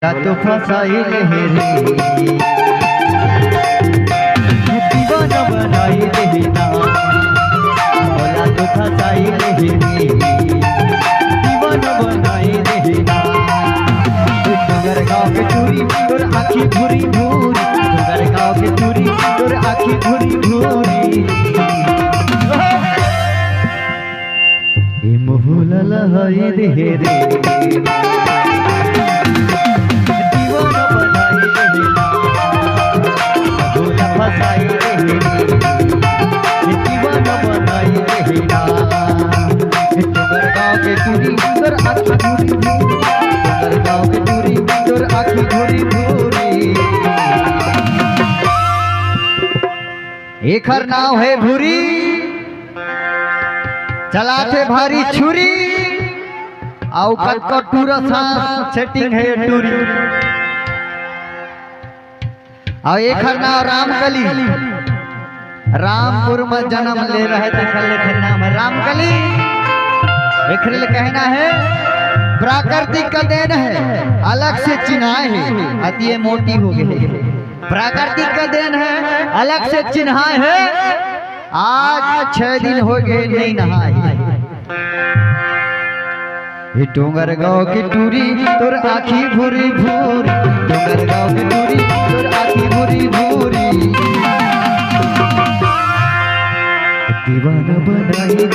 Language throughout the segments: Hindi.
तो फसाई रे दीवाना बनाई रे ना बोला तो फसाई रे दीवाना बनाई रे ना डगर गाँव के चूरी तोर आँखी भूरी भूरी डगर गाँव के चूरी तोर आँखी भूरी भूरी ए मोहला लहाई रे एकर नाव है भूरी चलाते भारी छुरी आउ कटकटूर सेटिंग है टूरी और एकर नाव रामकली रामपुर में जन्म ले रहे थे नाम है रामकली। एक कहना है प्राकृतिक का देन है अलग से चिन्हाए है अति मोटी हो गई प्राकृतिक का देन है अलग से चिन्हाए है आज 6 दिन हो गए नहीं नहाए ये डोंगर गाँव की टूरी तोर आँखी भूरी भूरी डोंगर गाँव की टूरी तोर आँखी भूरी भूरी दीवाना बनाई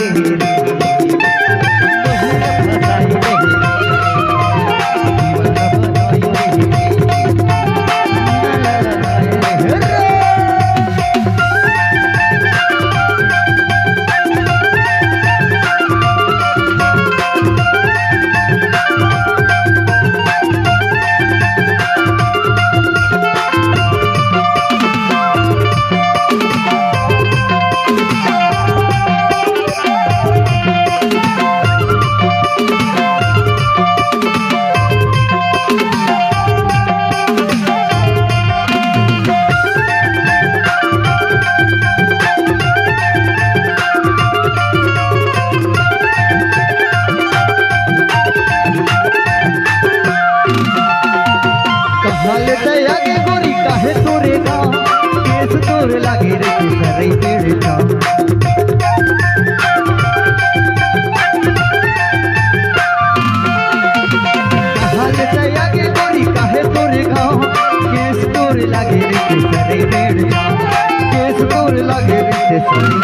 रे लागे रे सरे तेरे का हाल दया के गोरी काहे तोरे गाँव केस तोरे लागे रे सरे तेरे का केस तोरे लागे रे सरे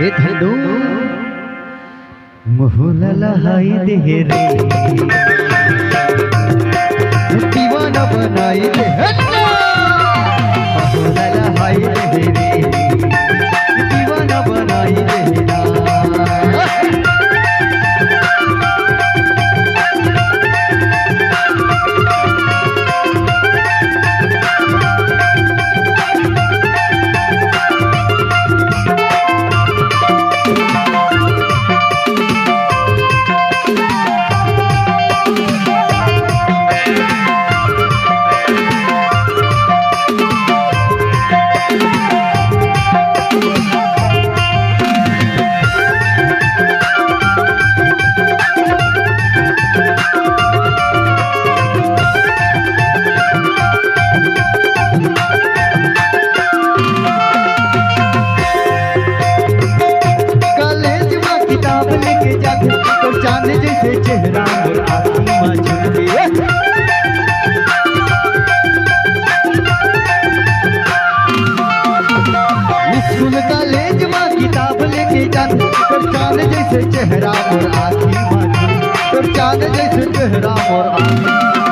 ये धनु मोहला लहाई दे रे दीवाना बनाई दे दीवाना बनाई देना तो चांद जैसे चेहरा और आँखी में झुलके स्कूल कॉलेज में किताब लेके जाते तो चांद जैसे चेहरा और आँखी में झुलके तो चांद जैसे चेहरा और आँखी